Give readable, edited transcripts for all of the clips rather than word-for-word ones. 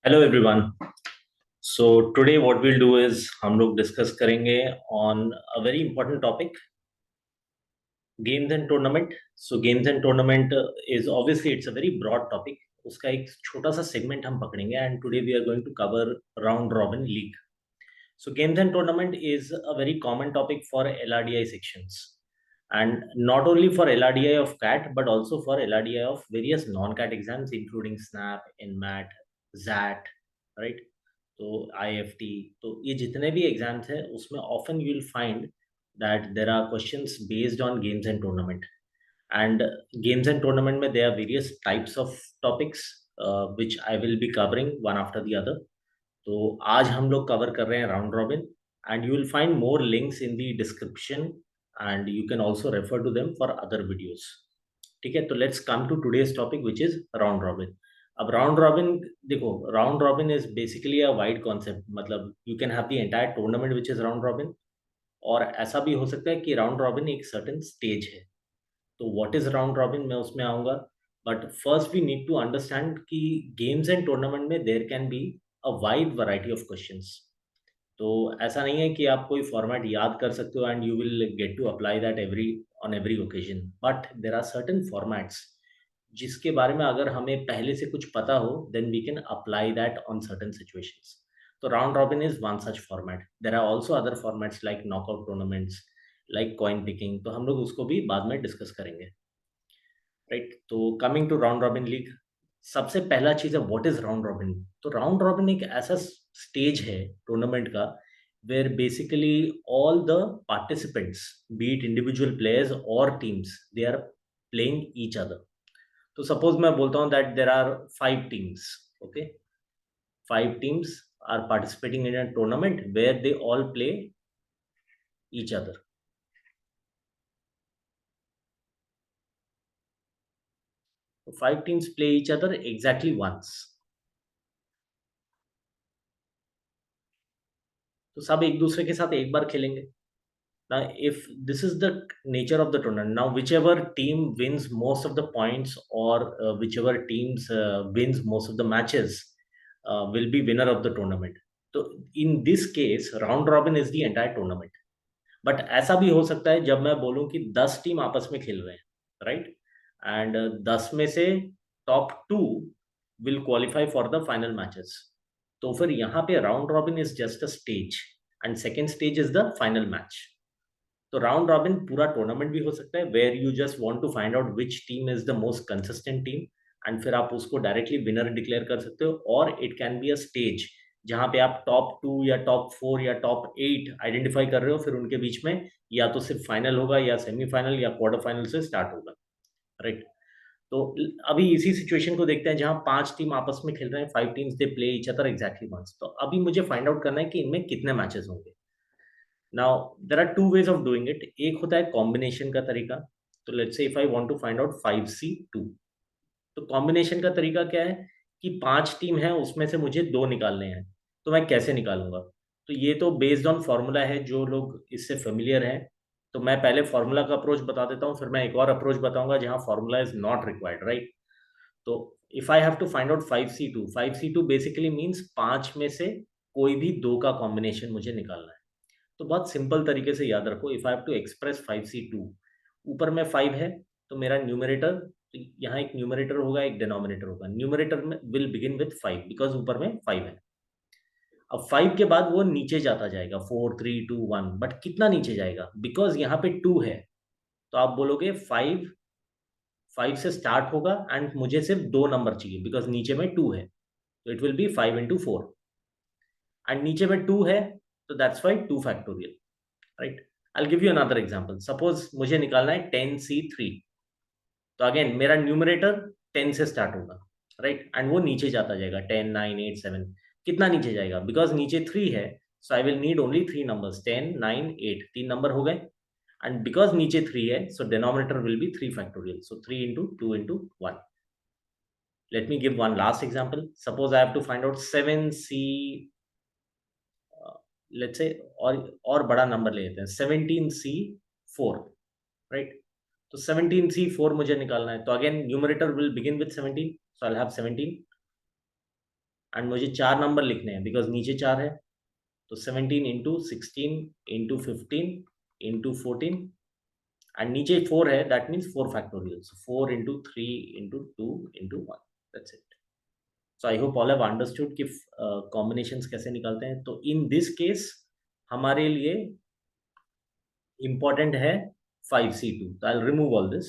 Hello everyone. So today what we'll do is हम लोग discuss करेंगे on a very important topic, games and tournament. So games and tournament is obviously it's a very broad topic. उसका एक छोटा सा segment हम पकड़ेंगे and today we are going to cover round robin league. So games and tournament is a very common topic for LRDI sections, and not only for LRDI of CAT but also for LRDI of various non-CAT exams including SNAP, NMAT, ZAT, right? तो IFT, तो ये जितने भी exams हैं उसमें often you will find that there are questions based on games and tournament. And games and tournament में there are various types of topics which I will be covering one after the other. तो आज हम लोग cover कर रहे हैं round robin and you will find more links in the description and you can also refer to them for other videos. ठीक है, तो let's come to today's topic which is round robin. अब round robin देखो, round robin is basically a wide concept. मतलब you can have the entire tournament which is round robin, और ऐसा भी हो सकता है कि राउंड रॉबिन एक सर्टेन स्टेज है. तो व्हाट इज राउंड रॉबिन मैं उसमें आऊंगा, but first we need to understand कि गेम्स एंड टूर्नामेंट में there can be a wide variety of questions. तो ऐसा नहीं है कि आप कोई फॉर्मेट याद कर सकते हो and you will get to apply that every on every occasion, but there are certain formats जिसके बारे में अगर हमें पहले से कुछ पता हो then we can apply that on certain situations. तो round robin is one such format. There are also other formats like knockout tournaments, like coin picking, तो हम लोग उसको भी बाद में डिस्कस करेंगे, राइट? तो coming to round robin league, सबसे पहला चीज है व्हाट इज राउंड रॉबिन. तो राउंड रॉबिन एक ऐसा स्टेज है टूर्नामेंट का where basically all the participants, be it individual players or teams, they are playing each other. तो सपोज मैं बोलता हूँ that there are 5 teams. Okay, 5 teams are participating in a tournament where they all play each other. So 5 teams play each other exactly once. तो सब एक दूसरे के साथ एक बार खेलेंगे. Now, if this is the nature of the tournament, now whichever team wins most of the points or whichever teams wins most of the matches will be winner of the tournament. So in this case, round robin is the entire tournament. But ऐसा भी हो सकता है जब मैं बोलूं कि 10 team आपस में खेल रहे हैं, राइट? एंड 10 में से top 2 will qualify for the final matches. तो फिर यहाँ पे round robin is just a stage and second stage is the final match. तो राउंड रॉबिन पूरा टूर्नामेंट भी हो सकता है where you just want to find out which team is the most consistent team, and फिर आप उसको directly winner declare कर सकते हो. और it can be a stage जहां पे आप टॉप 2 या टॉप 4 या टॉप 8 आइडेंटिफाई कर रहे हो, फिर उनके बीच में या तो सिर्फ फाइनल होगा या सेमीफाइनल या क्वार्टर फाइनल से स्टार्ट होगा, राइट? तो अभी इसी सिचुएशन को देखते हैं जहां 5 टीम आपस में खेल रहे हैं, 5 teams they play each other exactly once. तो अभी मुझे फाइंड आउट करना है कि इनमें कितने मैचेस होंगे. Now there are 2 ways of doing it. एक होता है कॉम्बिनेशन का तरीका. तो let's say if I want to find out 5C2, तो कॉम्बिनेशन का तरीका क्या है कि 5 टीम है उसमें से मुझे 2 निकालने हैं. तो मैं कैसे निकालूंगा? तो ये तो बेस्ड ऑन फॉर्मूला है. जो लोग इससे फेमिलियर हैं, तो मैं पहले फॉर्मूला का अप्रोच बता देता हूँ, फिर मैं एक और अप्रोच बताऊंगा जहां formula is not required, right? तो if I have to find out 5C2, 5C2 basically means 5 में से कोई भी 2 का कॉम्बिनेशन मुझे निकालना है. तो बहुत सिंपल तरीके से याद रखो, if I have to express 5C2, ऊपर में 5 है तो मेरा न्यूमरेटर, तो यहाँ एक न्यूमरेटर होगा एक डिनोमिनेटर होगा. न्यूमरेटर में विल बिगिन विथ 5 बिकॉज ऊपर में 5 है. अब 5 के बाद वो नीचे जाता जाएगा 4 3 2 1, बट कितना नीचे जाएगा? बिकॉज यहाँ पे 2 है, तो आप बोलोगे 5 5 से स्टार्ट होगा एंड मुझे सिर्फ 2 नंबर चाहिए बिकॉज नीचे में 2 है. तो it will be 5 into 4, and नीचे में 2 है तो that's why 2 factorial, right? I give you another example. Suppose मुझे निकालना है 10C3. तो अगेन मेरा न्यूमरेटर 10 से स्टार्ट होगा, राइट? एंड वो नीचे जाता जाएगा 10 9 8 7. कितना नीचे जाएगा? बिकॉज नीचे 3 है, so I will need only 3 numbers, 10 9 8, 3 number हो गए. एंड बिकॉज नीचे 3 है, so denominator will be 3 factorial, so 3 into 2 into 1. Let me give one last example. Suppose I have to find out 7C, let's say, और बड़ा number ले लेते हैं 17C4, right? तो 17C4 मुझे निकालना है, तो again numerator will begin with 17, so I have 17 and मुझे 4 नंबर लिखने हैं बिकॉज नीचे 4 है, तो 17 इंटू 16 इंटू 15 इंटू 14 एंड नीचे 4 है, that means 4 factorial, so 4 into 3 into 2 into 1, that's it. So I hope all have understood कि कॉम्बिनेशंस कैसे निकालते हैं. तो इन दिस केस हमारे लिए इंपॉर्टेंट है 5C2, तो I will remove all this.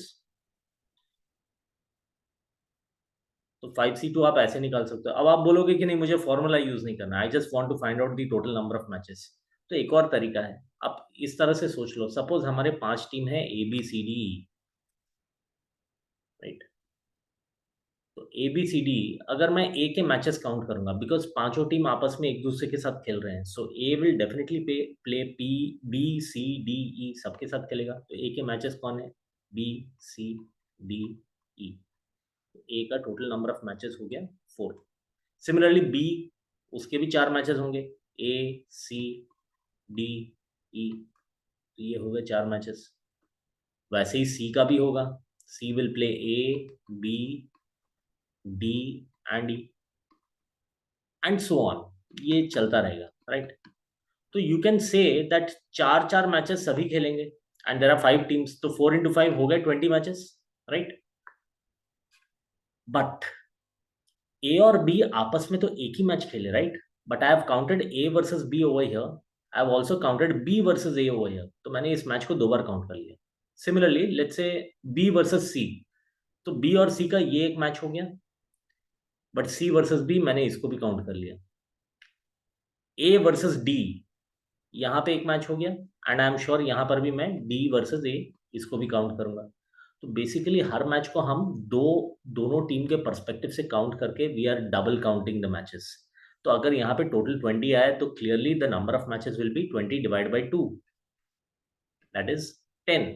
तो 5C2 आप ऐसे निकाल सकते हो. अब आप बोलोगे कि नहीं मुझे फॉर्मूला यूज नहीं करना, I just want to find out the total number of matches. तो एक और तरीका है, आप इस तरह से सोच लो, सपोज हमारे 5 टीम है ABCD, राइट. तो ABCD, अगर मैं ए के मैचेस काउंट करूंगा बिकॉज पांचों टीम आपस में एक दूसरे के साथ खेल रहे हैं, so A will definitely play B, C, D, E सबके साथ खेलेगा. तो ए के मैचेस कौन है? B, C, D, E. ए का टोटल नंबर ऑफ मैचेस हो गया 4. सिमिलरली बी, उसके भी 4 मैचेस होंगे, A, C, D, E. तो ये हो गए 4 मैचेस. वैसे ही सी का भी होगा, C will play A, B, D and E and so on. ये चलता रहेगा, राइट. तो you can say that 4 matches सभी खेलेंगे एंड देयर आर 5 टीम्स, तो 4 इंटू 5 हो गए 20 मैचेस, राइट. बट ए और बी आपस में तो एक ही मैच खेले, right. But I have counted A versus B over here, I have also counted B versus A over here, तो मैंने इस मैच को 2 बार काउंट कर लिया. Similarly let's say B versus C, तो बी और सी का ये एक मैच हो गया, बट सी वर्सेस बी मैंने इसको भी काउंट कर लिया. ए वर्सेस डी, यहाँ पे एक मैच हो गया एंड आई एम श्योर यहाँ पर भी मैं डी वर्सेस ए इसको भी काउंट करूंगा. तो बेसिकली हर मैच को हम दोनों टीम के पर्सपेक्टिव से काउंट करके we are double counting the matches. तो अगर यहाँ पे टोटल 20 आया तो clearly the number of matches will be 20 divide by 2, that is 10.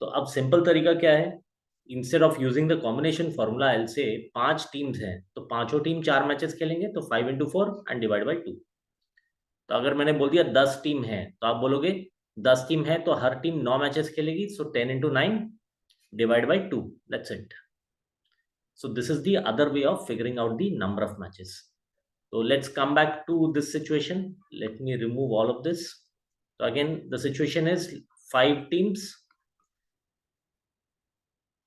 तो अब सिंपल तरीका क्या है, instead of using the combination formula एल से 5 टीम्स हैं तो पांचों टीम 4 मैचेस खेलेंगे, तो 5 इंटू 4 एंड डिवाइड बाई 2. तो अगर मैंने बोल दिया 10 टीम है तो आप बोलोगे 10 टीम है तो हर टीम 9 मैचेस खेलेगी, सो 10 into 9 divide by 2, that's it. So this is the other way of figuring out the number of matches. So let's come back to this situation. Let me remove all of this. So again, the situation is 5 teams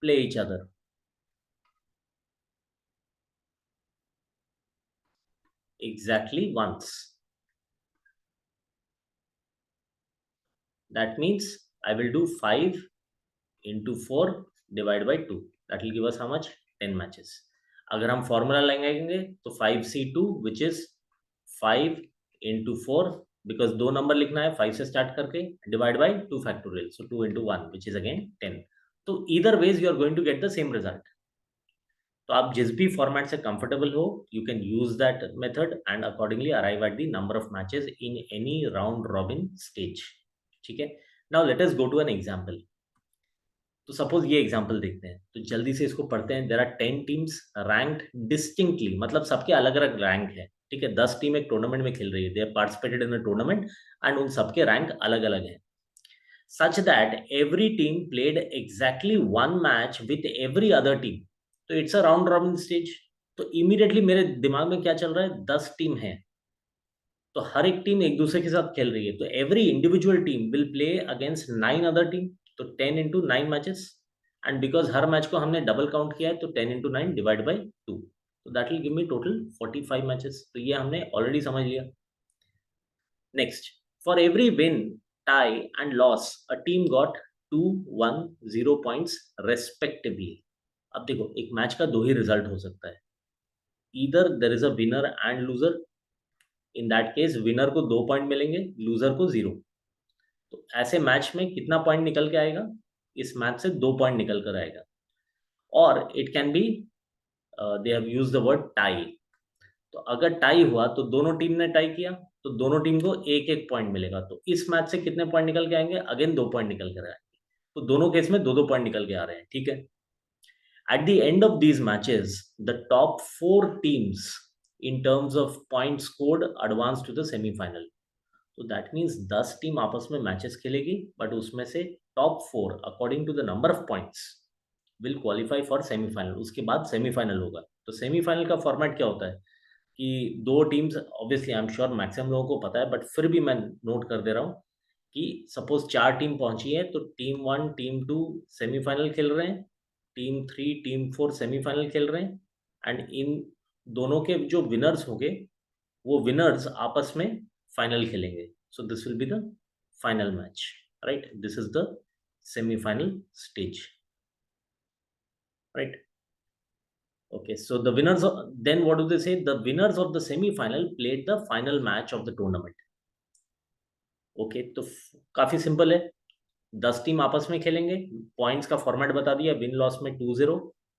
play each other. Exactly once. That means I will do 5 into 4 divided by 2. That will give us how much? 10 matches. अगर हम formula लगाएंगे तो 5C2 which is 5 into 4, because 2 number लिखना है 5 से start करके, divide by 2 factorial, so 2 into 1 which is again 10. तो either ways you are going to get the same result. तो आप जिस भी फॉर्मेट से कंफर्टेबल हो you can use that method and accordingly arrive at the number of matches in any round robin stage. ठीक है. Now let us go to an example. तो suppose ये एग्जांपल देखते हैं, तो जल्दी से इसको पढ़ते हैं. There are 10 teams ranked distinctly, मतलब सबके अलग अलग रैंक है. ठीक है, 10 टीम एक टूर्नामेंट में खेल रही है, they have participated in a tournament and उन सबके रैंक अलग अलग है, such that every team played exactly one match with every other team. तो it's a round robin stage. तो इमीडिएटली मेरे दिमाग में क्या चल रहा है, 10 टीम है तो हर एक टीम एक दूसरे के साथ खेल रही है, तो every individual team will play against 9 other team, तो 10 into 9 matches. And because her match को हमने डबल काउंट किया है तो 10 इंटू 9 डिवाइड बाई 2, तो that will give me total 45 matches. तो ये हमने ऑलरेडी समझ लिया. Next, for every win, tie and loss, a team got 2, 1, 0 points respectively. अब देखो एक मैच का दो ही रिजल्ट हो सकता है, either there is a winner and loser. In that case winner को 2 पॉइंट मिलेंगे, लूजर को 0. तो ऐसे मैच में कितना पॉइंट निकल के आएगा, इस मैच से 2 पॉइंट निकल कर आएगा. और it can be, they have used the word tie. तो अगर टाई हुआ तो दोनों टीम ने टाई किया तो दोनों टीम को एक एक पॉइंट मिलेगा. तो इस मैच से कितने पॉइंट निकल के आएंगे, अगेन 2 पॉइंट निकल कर आएंगे. तो दोनों केस में 2-2 पॉइंट निकल के आ रहे हैं. ठीक है. At the end of these matches the top 4 teams in terms of point scored advance to the semifinal. तो दैट मीन्स 10 टीम आपस में मैचेस खेलेगी, बट उसमें से top 4 according to the number of points will qualify for semifinal. उसके बाद semifinal होगा। तो सेमीफाइनल का फॉर्मेट क्या होता है कि दो teams, obviously I am sure maximum लोगों को पता है, बट फिर भी मैं नोट कर दे रहा हूँ कि सपोज 4 टीम पहुंची है, तो टीम 1 टीम 2 सेमीफाइनल खेल रहे हैं, टीम 3 टीम 4 सेमीफाइनल खेल रहे हैं, एंड इन दोनों के जो विनर्स होंगे वो विनर्स आपस में फाइनल खेलेंगे। So this will be the final match, right? This is the semifinal stage, right? Okay, so the winners of, then what do they say? The winners of the semi-final played the final match of the tournament. Okay, तो काफी simple है। 10 team आपस में खेलेंगे, points का format बता दिया, win loss में 2-0,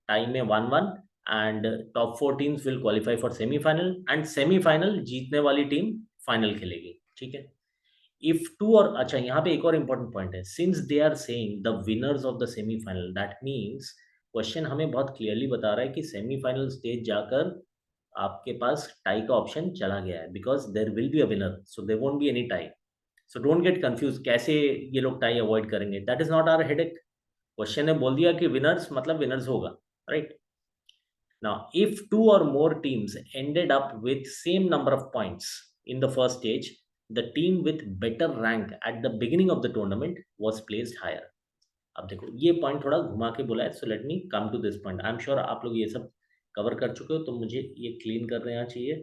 टाई में 1-1, and top 4 teams will qualify for semifinal, and semifinal जीतने वाली टीम फाइनल खेलेगी, ठीक है? इफ टू, और अच्छा यहाँ पे एक और इंपॉर्टेंट पॉइंट है, since they are saying the winners of the semifinal, that means question हमें बहुत क्लियरली बता रहा है कि सेमीफाइनल स्टेज जाकर आपके पास टाई का ऑप्शन चला गया है, because there will be a winner, so there won't be any tie. So don't get confuse, कैसे ये लोग टाई अवॉइड करेंगे, that is not our headache. Question ने बोल दिया कि विनर्स मतलब विनर्स होगा, right? Now, if two or more teams ended up with same number of points in the first stage, the team with better rank at the beginning of the tournament was placed higher. अब देखो ये point थोड़ा घुमा के बोला है, so let me come to this point. I am sure आप लोग ये सब कवर कर चुके हो, तो मुझे ये क्लीन कर देना चाहिए।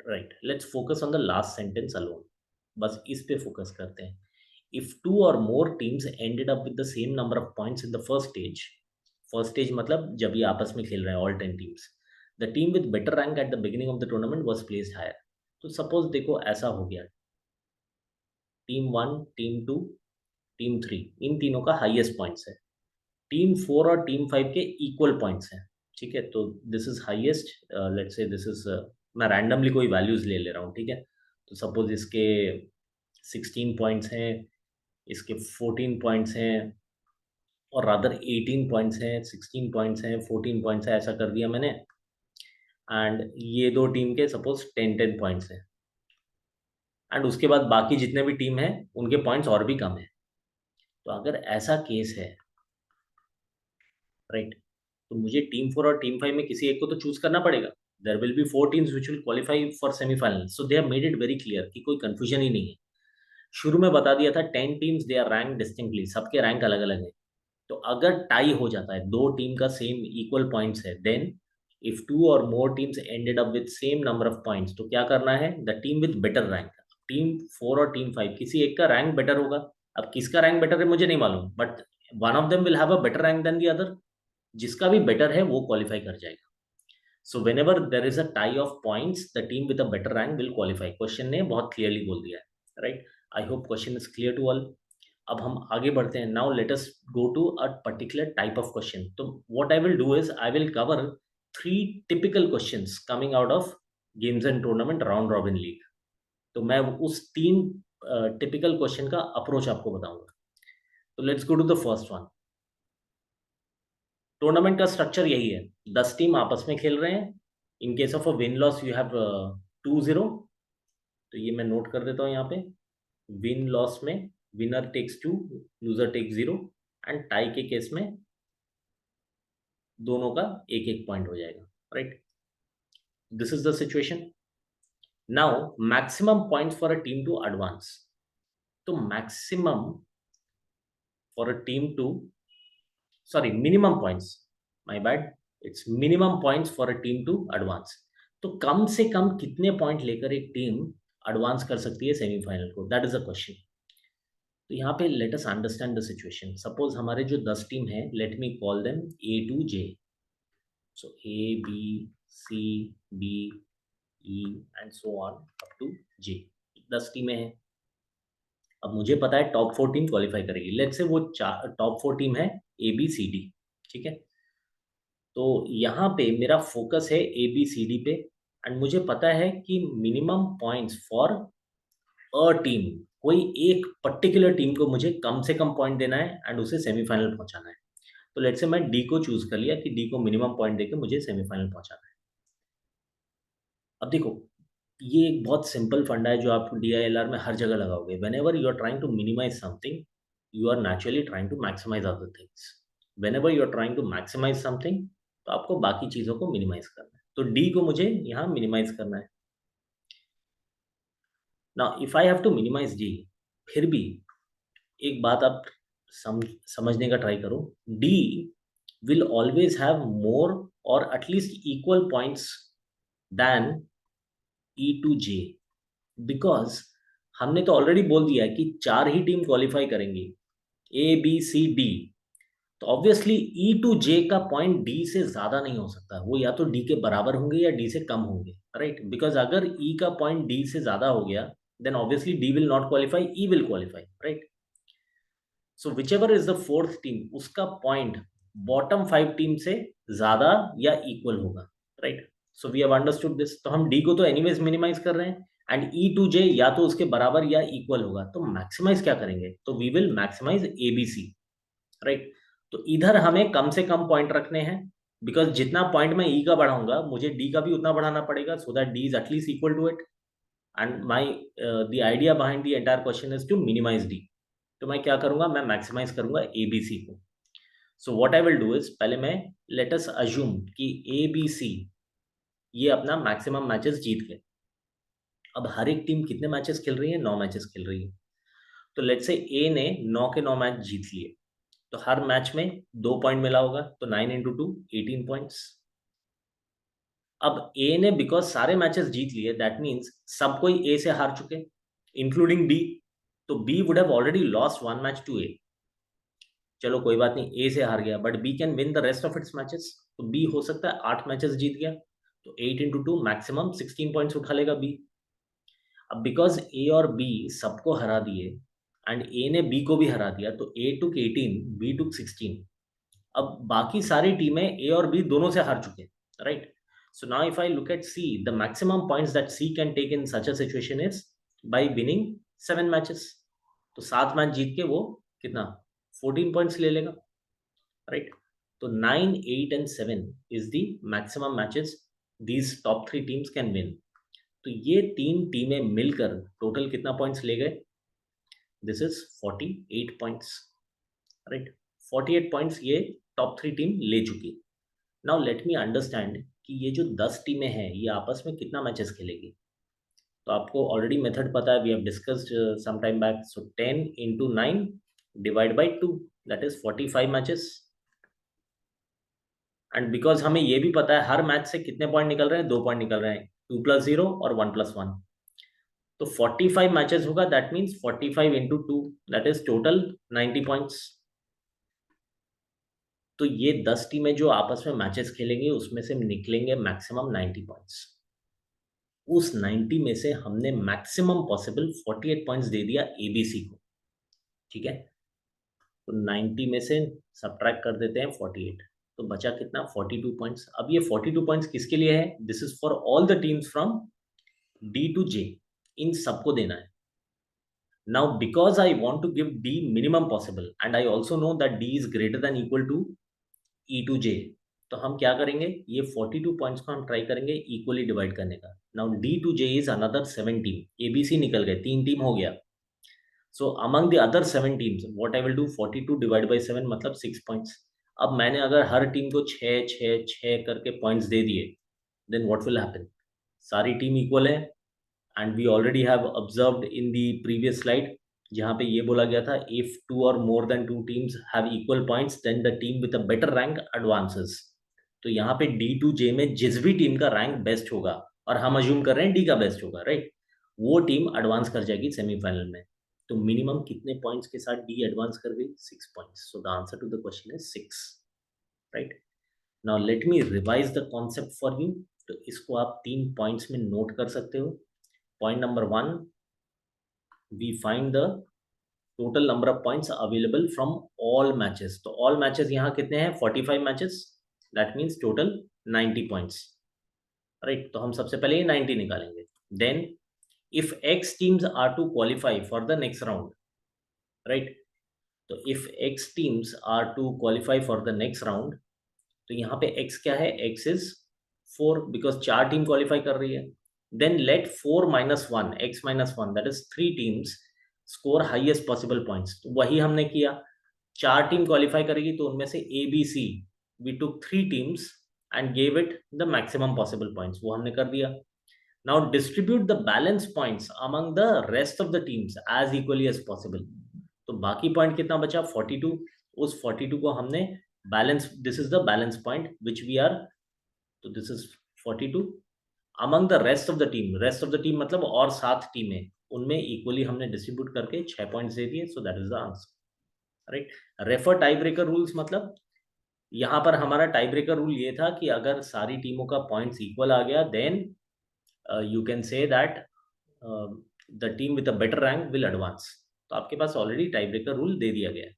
Right, let's focus on the last sentence alone. बस इस पे फोकस करते हैं। इफ टू और more teams ended up with the same number of points in the first stage मतलब जब ये आपस में खेल रहे हैं all 10 teams, the team with better rank at the beginning of the tournament was placed higher. तो सपोज देखो ऐसा हो गया, टीम 1 टीम 2 टीम 3 इन तीनों का हाईएस्ट पॉइंट्स है, टीम 4 और टीम 5 के इक्वल पॉइंट्स हैं, ठीक है? तो this is highest, let's say this is, मैं रैंडमली कोई वैल्यूज ले ले रहा हूँ, ठीक है? तो सपोज इसके 16 पॉइंट्स हैं, इसके 14 पॉइंट्स हैं, और रादर 18 पॉइंट्स हैं, 16 पॉइंट्स हैं, 14 पॉइंट्स हैं, ऐसा कर दिया मैंने। एंड ये दो टीम के सपोज 10-10 पॉइंट्स हैं, एंड उसके बाद बाकी जितने भी टीम हैं उनके पॉइंट्स और भी कम है। तो अगर ऐसा केस है, राइट, तो मुझे टीम 4 और टीम 5 में किसी एक को तो चूज करना पड़ेगा। There will be 4 teams which will qualify for semifinal, so they have made it very clear कि कोई कंफ्यूजन ही नहीं है। शुरू में बता दिया था 10 teams they are rank distinctly, सबके रैंक अलग अलग है। तो अगर टाई हो जाता है, दो टीम का सेम इक्वल पॉइंट्स है, देन इफ टू और more teams ended up with same number of points, तो क्या करना है, the team with better rank, team 4 और टीम 5 किसी एक का रैंक बेटर होगा। अब किसका रैंक बेटर है मुझे नहीं मालूम, but one of them will have a better rank than the other. जिसका भी बेटर है वो क्वालिफाई कर जाएगा। So whenever there is a tie of points, the team with a better rank will qualify. Question ने बहुत clearly बोल दिया है, right? I hope question is clear to all. अब हम आगे बढ़ते हैं। Now let us go to a particular type of question. तो what I will do is I will cover 3 typical questions coming out of games and tournament round robin league. तो मैं उस 3 typical question का approach आपको बताऊंगा। तो let's go to the first one. Tournament का structure यही है, 10 टीम आपस में खेल रहे हैं। In case of a win loss you have 2-0। तो ये मैं नोट कर देता हूँ यहाँ पे। विन लॉस में winner takes 2, loser takes 0, and tie के केस में दोनों का एक एक पॉइंट हो जाएगा, right? This is the situation. Now maximum points for a team to advance. तो maximum for a team to, sorry minimum points, my bad, it's minimum points for a team to advance. तो कम से कम कितने point लेकर एक team advance कर सकती है सेमीफाइनल को, दैट इज अ क्वेश्चन। तो यहाँ पे let us understand the situation. Suppose हमारे जो 10 टीम है, let me call them A to J। So A B C D E and so on up to J। 10 टीमें हैं। अब मुझे पता है टॉप 4 टीम क्वालिफाई करेगी। लेट्स से वो टॉप 4 टीम है A B C D, ठीक है? तो यहाँ पे मेरा फोकस है ABCD पे, एंड मुझे पता है कि minimum points for a team, कोई एक पर्टिकुलर टीम को मुझे कम से कम पॉइंट देना है एंड उसे सेमीफाइनल पहुंचाना है। तो लेट्स से मैं डी को चूज कर लिया कि डी को मिनिमम पॉइंट देके मुझे सेमीफाइनल पहुंचाना है। अब देखो, ये एक बहुत सिंपल फंडा है जो आप DILR में हर जगह लगाओगे। Whenever you are trying to minimize something, you are naturally trying to maximize other things. Whenever you are trying to maximize something, तो आपको बाकी चीजों को मिनिमाइज करना है, तो डी को मुझे यहाँ मिनिमाइज करना है. Now if I have to minimize D, फिर भी एक बात आप समझने का ट्राई करो, D will always have more or at least equal points than E to J, because हमने तो ऑलरेडी बोल दिया है कि 4 ही टीम क्वालिफाई करेंगी, ए बी सी डी. तो ऑब्वियसली ई टू जे का पॉइंट डी से ज्यादा नहीं हो सकता, वो या तो डी के बराबर होंगे या डी से कम होंगे, राइट? बिकॉज अगर ई का पॉइंट डी से ज्यादा हो गया, then obviously D will not qualify, E will qualify, right? So whichever is the fourth team, उसका पॉइंट बॉटम 5 टीम से ज्यादा या इक्वल होगा, right? So we have understood this. तो हम डी को तो एनीवेज मिनिमाइज कर रहे हैं, एंड ई टू जे या तो उसके बराबर या इक्वल होगा. तो मैक्सिमाइज क्या करेंगे? तो we will maximize ABC, right? तो इधर हमें कम से कम पॉइंट रखने हैं, बिकॉज जितना पॉइंट मैं ई का बढ़ाऊंगा, मुझे डी का भी उतना बढ़ाना पड़ेगा, so that D is at least equal to it. And my the idea behind the entire question is to minimize D. तो मैं क्या करूंगा? मैं मैक्सिमाइज करूंगा एबीसी को. So what I will do is, पहले मैं लेट अस अज्यूम कि ए बी सी ये अपना मैक्सिमम मैचेस जीत गए. अब हर एक टीम कितने मैचेस खेल रही है? 9 मैचेस खेल रही है. तो लेट्स से ए ने 9 के 9 मैच जीत लिए, तो हर मैच में 2 पॉइंट मिला होगा, तो 9 इंटू 2 18 पॉइंट्स. अब ए ने बिकॉज सारे मैचेस जीत लिए, दैट मीन्स सब कोई ए से हार चुके, इंक्लूडिंग बी. तो B would have already lost 1 match to A. चलो कोई बात नहीं, ए से हार गया, but B can win the rest of its matches. तो बी हो सकता है 8 मैचेस जीत गया, तो 8 इंटू 2 मैक्सिमम 16 पॉइंट्स उठा लेगा बी. अब बिकॉज ए और बी सबको हरा दिए, एंड ए ने बी को भी हरा दिया, तो ए टुक 18, बी टुक 16. अब बाकी सारी टीमें ए और बी दोनों से हार चुके, right? So now if I look at C, the maximum points that C can take in such a situation is by winning 7 matches. तो 7 मैच जीत के वो कितना 14 पॉइंट्स ले लेगा, राइट? तो 9, 8 and 7 is the maximum matches these top 3 teams can win. तो ये 3 टीमें मिलकर टोटल कितना पॉइंट्स ले गए? This is 48 points, right? 48 points ये टॉप 3 टीम ले चुकी. नाउ लेट मी अंडरस्टैंड कि ये जो 10 टीमें हैं, ये आपस में कितना मैचेस खेलेगी. तो आपको ऑलरेडी मेथड पता है, we have discussed some time back. So 10 into 9 divide by 2, that is 45 matches. And because हमें ये भी पता है हर मैच से कितने पॉइंट निकल रहे हैं, 2 पॉइंट निकल रहे हैं, 2 + 0 और 1 + 1. तो 45 मैचेस होगा, that means 45 into 2, that is total 90 points. तो ये 10 टीमें जो आपस में मैचेस खेलेंगी, उसमें से निकलेंगे मैक्सिमम 90 पॉइंट्स. उस 90 में से हमने मैक्सिमम पॉसिबल 48 पॉइंट्स दे दिया एबीसी को, ठीक है? तो 90 में से सब्ट्रैक्ट कर देते हैं 48, तो बचा कितना 42 पॉइंट्स. अब ये 42 पॉइंट्स किसके लिए है? This is for all the teams from D to J, इन सबको देना है. Now because I want to give D minimum possible and I also know that D is greater than equal to E to J, तो हम क्या करेंगे? ये 42 points को हम ट्राई करेंगे इक्वली डिवाइड करने का. Now D to J is another 7 team, ABC निकल गए, 3 टीम हो गया. सो among the other 7 teams what I will do, 42 divide by 7 मतलब 6 पॉइंट्स. अब मैंने अगर हर टीम को 6 6 6 करके पॉइंट्स दे दिए, देन व्हाट विल हैपन? सारी टीम इक्वल है, and we already have observed in the previous slide, जहां पे ये बोला गया था इफ 2 और more than 2 teams have equal points then the team with a better rank advances. तो यहाँ पे डी टू जे में जिस भी टीम का रैंक बेस्ट होगा, और हम अज्यूम कर रहे हैं डी का बेस्ट होगा, राइट, वो टीम एडवांस कर जाएगी सेमीफाइनल में. तो मिनिमम कितने पॉइंट्स के साथ डी एडवांस कर गई? 6 points. So the answer to the question is 6, right? Now let me revise the concept for you. तो इसको आप 3 पॉइंट्स में नोट कर सकते हो. Point number 1, we find the total number of points available from all matches. तो all matches यहाँ कितने हैं? 45 matches. That means total 90 points. Right? तो हम सबसे पहले ये 90 निकालेंगे. Then, if X teams are to qualify for the next round, right? तो if X teams are to qualify for the next round, तो यहाँ पे X क्या है? X is 4 because 4 team qualify कर रही है. Then let 4 - 1, X - 1, that is 3 teams score highest possible points, तो वही हमने किया। 4 टीम क्वालिफाई करेगी तो उनमें से A B C, we took 3 teams and gave it the maximum possible points, वो हमने कर दिया। Now distribute the balance points among the rest of the teams as equally as possible. तो बाकी पॉइंट कितना बचा? 42। उस 42 को हमने balance, this is the balance point which we are, तो this is 42 among the rest of the team. Rest of the team मतलब और 7 टीमें, उनमें इक्वली हमने डिस्ट्रीब्यूट करके 6 पॉइंट्स दे दिए। सो that is the answer, right. Refer tie breaker rules, मतलब यहां पर हमारा टाई ब्रेकर रूल ये था कि अगर सारी टीमों का पॉइंट्स इक्वल आ गया, then you can say that the team with a better rank will advance. तो आपके पास ऑलरेडी टाई ब्रेकर रूल दे दिया गया है।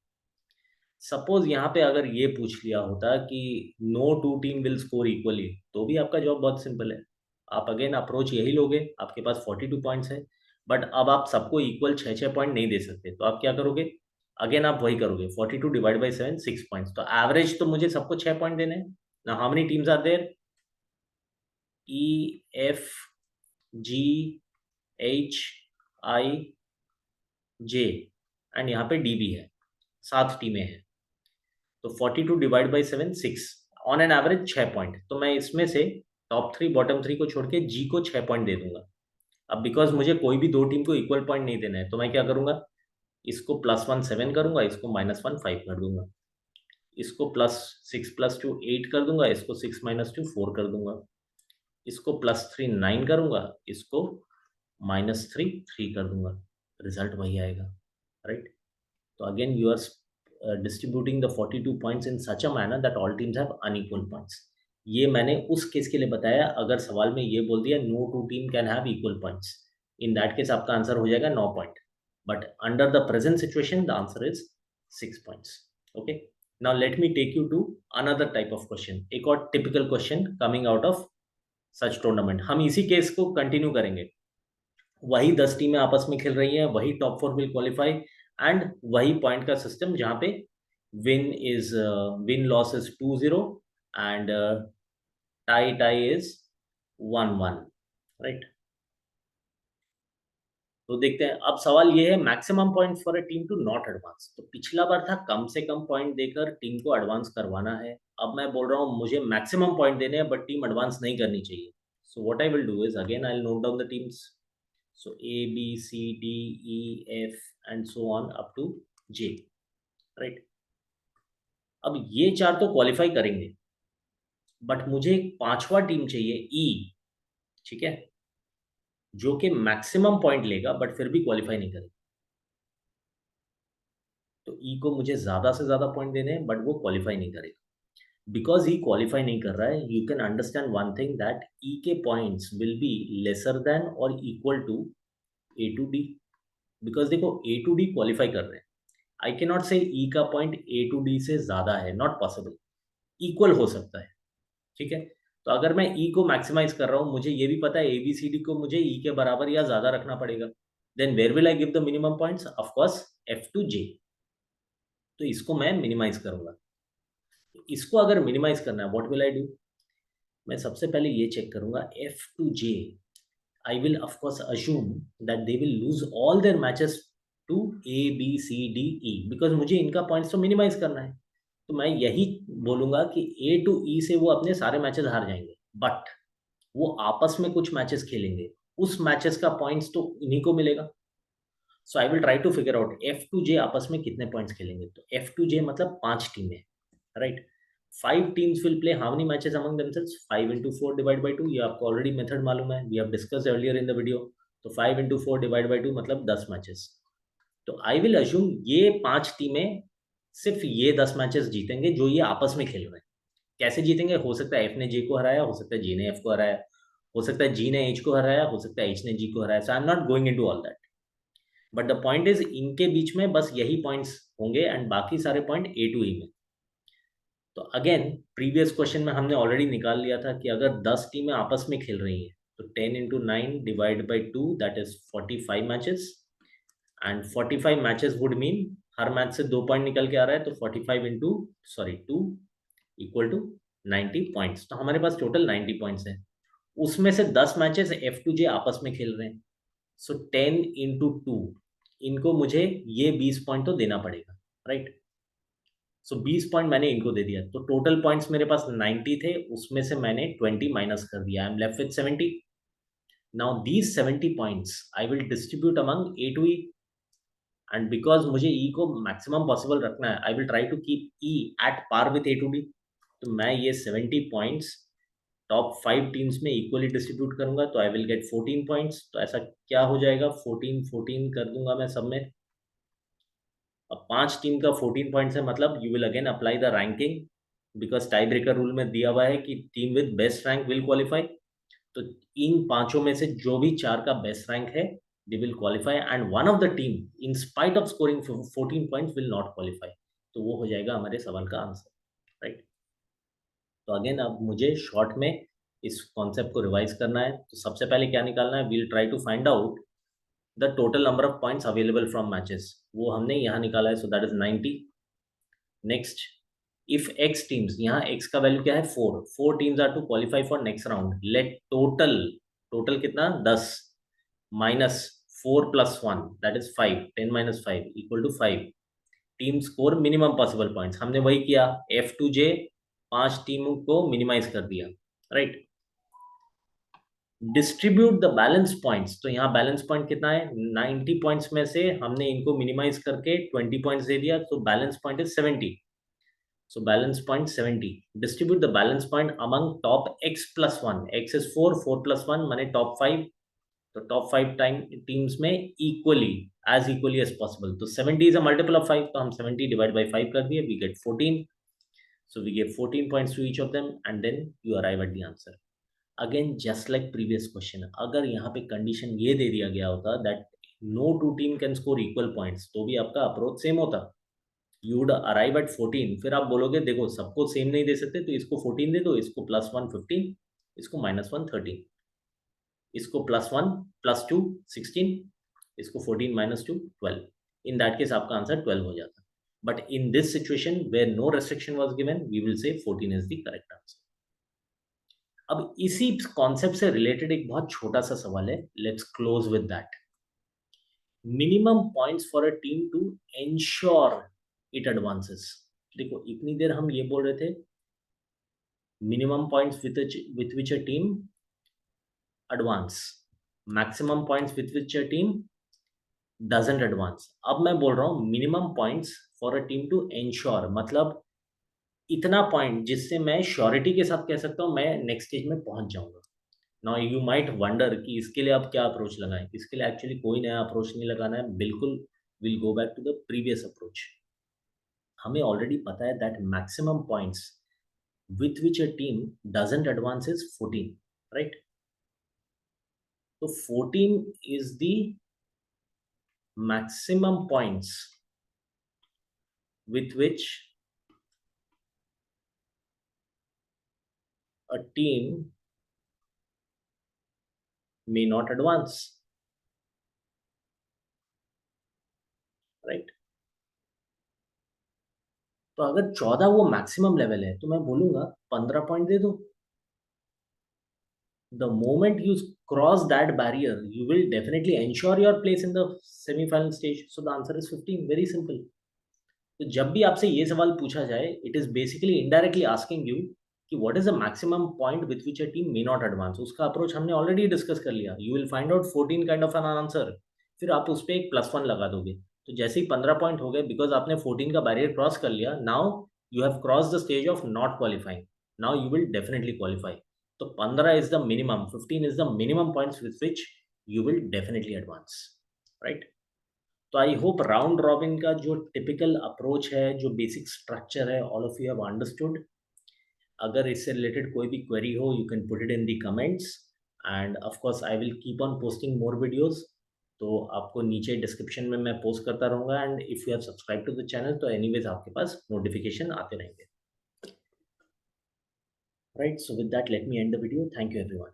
सपोज यहाँ पे अगर ये पूछ लिया होता कि no two team will score equally, तो भी आपका जॉब बहुत सिंपल है। आप अगेन अप्रोच यही लोगे, आपके पास 42 पॉइंट्स है, बट अब आप सबको इक्वल 6-6 पॉइंट नहीं दे सकते, तो आप क्या करोगे? अगेन आप वही करोगे, 42 डिवाइड बाई 7, 6 पॉइंट्स। तो एवरेज तो मुझे सबको 6 पॉइंट देने हैं ना। How many teams are there? E F G H I J and यहाँ पे डी भी है, 7 टीमें हैं। तो 42 divide by 7, 6, on an average 6 point. तो मैं इसमें से टॉप 3 बॉटम 3 को छोड़ के जी को 6 पॉइंट दे दूंगा। अब बिकॉज मुझे कोई भी 2 टीम को इक्वल पॉइंट नहीं देना है, तो मैं क्या करूंगा? इसको +1 7 करूंगा, इसको -1 5 कर दूंगा, इसको +6 + 2 8 कर दूंगा, इसको 6 - 2 4 कर दूंगा, इसको +3 9 करूंगा, इसको -3 3 कर दूंगा। रिजल्ट वही आएगा, राइट। तो again you are distributing the 42 points in such a manner that all teams have unequal points. ये मैंने उस केस के लिए बताया, अगर सवाल में ये बोल दिया no two team can have equal points, in that case आपका आंसर हो जाएगा 9 point. But under the present situation the answer is 6 points. Okay, now let me take you to another type of question, एक और typical question coming out of such tournament. हम इसी case को continue करेंगे। वही 10 टीमें आपस में खेल रही हैं, वही टॉप 4 विल क्वालिफाई, एंड वही पॉइंट का सिस्टम जहां पे win loss is 2-0 and tie is 1-1, right. तो देखते हैं, अब सवाल ये है maximum point for a team to not advance. तो पिछला बार था कम से कम पॉइंट देकर टीम को एडवांस करवाना है, अब मैं बोल रहा हूँ मुझे मैक्सिमम पॉइंट देने हैं बट टीम एडवांस नहीं करनी चाहिए। सो what I will do is again I will note down the teams. So A, B, C, D, E, F and so on up to J, right? अब ये 4 तो qualify करेंगे, but मुझे एक 5वां टीम चाहिए E, ठीक है, जो कि मैक्सिमम पॉइंट लेगा बट फिर भी क्वालिफाई नहीं करेगा। तो E को मुझे ज्यादा से ज्यादा पॉइंट देने हैं बट वो क्वालिफाई नहीं करेगा। बिकॉज ई क्वालिफाई नहीं कर रहा है, you can understand one thing that E के points will be lesser than और equal to A to D. Because देखो ए टू डी क्वालिफाई कर रहे हैं, आई के नॉट से ई का पॉइंट ए टू डी से ज्यादा है, नॉट पॉसिबल, इक्वल हो सकता है, ठीक है। तो अगर मैं ई को मैक्सिमाइज कर रहा हूं, मुझे ये भी पता है ए बी सी डी को मुझे ई के बराबर या ज्यादा रखना पड़ेगा, then where will I give the minimum points? Of course F to J. तो इसको मैं मिनिमाइज करूंगा। इसको अगर मिनिमाइज करना है, व्हाट विल आई डू? मैं सबसे पहले ये चेक करूंगा F to J. I will of course assume that they will lose all their matches to A, B, C, D, E because मुझे इनका पॉइंट्स तो मिनिमाइज करना है। तो मैं यही बोलूंगा कि A to E से वो अपने सारे मैचेस हार जाएंगे, बट वो आपस में कुछ मैचेस खेलेंगे, उस मैचेस का पॉइंट्स तो इन्हीं को मिलेगा। So I will try to figure out F to J आपस में कितने पॉइंट्स खेलेंगे। तो एफ टू जे मतलब 5 टीमें, right. 5 teams will play how many matches among themselves? 5 into 4 divided by 2, ये आपको ऑलरेडी मेथड मालूम है, we have discussed earlier in the video। तो 5 into 4 divided by 2 मतलब 10 मैचेस। तो आई विल अज्यूम ये 5 टीमें सिर्फ ये 10 मैचेस जीतेंगे जो ये आपस में खेल रहे हैं। कैसे जीतेंगे? हो सकता है एफ ने जे को हराया, हो सकता है जे ने एफ को हराया, हो सकता है जी ने एच को हराया, हो सकता है एच ने जी को हराया। So I am not going into all that, but the point is इनके बीच में बस यही पॉइंट्स होंगे एंड बाकी सारे पॉइंट ए टू ई में। तो अगेन प्रीवियस क्वेश्चन में हमने ऑलरेडी निकाल लिया था कि अगर 10 टीमें आपस में खेल रही हैं तो 10 into 9 divide by 2 that is 45 matches, and 45 matches would mean her match से 2 पॉइंट निकल के आ रहा है, तो 45 इंटू 2 इक्वल टू 90 पॉइंट्स। तो हमारे पास टोटल 90 पॉइंट्स हैं, उसमें से 10 मैचेस एफ टू जे आपस में खेल रहे हैं। सो 10 into 2 इनको मुझे ये 20 पॉइंट तो देना पड़ेगा, राइट। सो 20 पॉइंट मैंने इनको दे दिया, तो टोटल पॉइंट्स मेरे पास 90 थे, उसमें से मैंने 20 माइनस कर दिया, I am left with 70। Now these 70 points I will distribute among A to E, and because मुझे ई को मैक्सिमम पॉसिबल रखना है, I will try to keep E at par with A to D. तो मैं ये 70 points top 5 teams में equally distribute करूंगा, तो आई विल गेट 14 पॉइंट्स। तो ऐसा क्या हो जाएगा, 14 14 कर दूंगा मैं सब में। अब 5 टीम का 14 पॉइंट्स है, मतलब you will again apply the ranking, because tie breaker rule में दिया हुआ है कि team with best rank will qualify. तो इन पांचों में से जो भी 4 का बेस्ट रैंक है, they will qualify, and one of the team in spite of scoring 14 points will not qualify. तो वो हो जाएगा हमारे सवाल का आंसर, राइट। तो अगेन अब मुझे शॉर्ट में इस कॉन्सेप्ट को रिवाइज करना है। तो सबसे पहले क्या निकालना है, we'll try to find out the total number of points available from matches, वो हमने यहाँ निकाला है, so that is 90। Next, if X teams, यहाँ एक्स का वैल्यू क्या है, 4 teams are to qualify for next round, let total, total कितना 10 minus 4 plus 1 that is 5, 10 minus 5 equal to 5, team score minimum possible points, हमने वही किया, F2J 5 टीमों को मिनिमाइज कर दिया, right. Distribute the balance points, तो यहाँ बैलेंस पॉइंट कितना है, 90 पॉइंट्स में से हमने इनको मिनिमाइज करके 20 पॉइंट्स दे दिया, तो balance point is 70। So balance point 70. Distribute the balance point among top x plus 1. X is 4, 4 plus 1 माने top 5. तो top 5 टाइम टीम्स में equally, as equally as possible. तो 70 is a multiple of 5. तो हम 70 divide by 5 कर दिए. We get 14. So we give 14 points to each of them, and then you arrive at the answer. Again, just like previous question, अगर यहाँ पे condition ये दे दिया गया होता that no two team can score equal points, तो भी आपका approach same होता, यू वुड अराइव एट 14। फिर आप बोलोगे देखो सबको सेम नहीं दे सकते, तो इसको 14 दे दो, इसको +1 15, इसको -1 13, इसको +1 +2 16, इसको 14 -2 12। इन दैट केस आपका आंसर 12 हो जाता। But in this situation where no restriction was given, we will say 14 is the correct answer. अब इसी कॉन्सेप्ट से रिलेटेड एक बहुत छोटा सा सवाल है, let's close with that. Minimum points for a team to ensure it advances. देखो इतनी देर हम ये बोल रहे थे minimum points with which a team advance, maximum points with which a team doesn't advance। अब मैं बोल रहा हूँ minimum points for a team to ensure, मतलब इतना पॉइंट जिससे मैं श्योरिटी के साथ कह सकता हूँ मैं नेक्स्ट स्टेज में पहुंच जाऊंगा। नाउ यू माइट वंडर कि इसके लिए आप क्या अप्रोच लगाएं। इसके लिए एक्चुअली कोई नया अप्रोच नहीं लगाना है, बिल्कुल will go back to the previous approach. हमें ऑलरेडी पता है that maximum points with which a team doesn't advance is 14, right? So 14 is the maximum points with which a team may not advance, right? तो अगर 14 वो maximum level है, तो मैं बोलूंगा 15 पॉइंट दे दो। The moment you cross that barrier, you will definitely ensure your place in the semi-final stage. So the answer is 15. Very simple. तो जब भी आपसे ये सवाल पूछा जाए, it is basically indirectly asking you कि what is the maximum point with which a team may not advance. उसका अप्रोच हमने ऑलरेडी डिस्कस कर लिया, you will find out 14 kind of an answer, फिर आप उस पर एक +1 लगा दोगे। तो जैसे ही 15 पॉइंट हो गए, बिकॉज आपने 14 का बैरियर क्रॉस कर लिया, now you have cross the stage of not qualifying, now you will definitely qualify. तो 15 is the minimum, 15 is the minimum points with which you will definitely advance, right. तो I hope round robin का जो typical approach है, जो basic structure है, all of you have understood. अगर इससे related कोई भी क्वेरी हो, you can put it in the comments, and of course I will keep on posting more videos. तो आपको नीचे डिस्क्रिप्शन में मैं पोस्ट करता रहूँगा, and if you have subscribe to the channel, तो एनीवेज आपके पास नोटिफिकेशन आते रहेंगे, right. So with that let me end the video. Thank you everyone.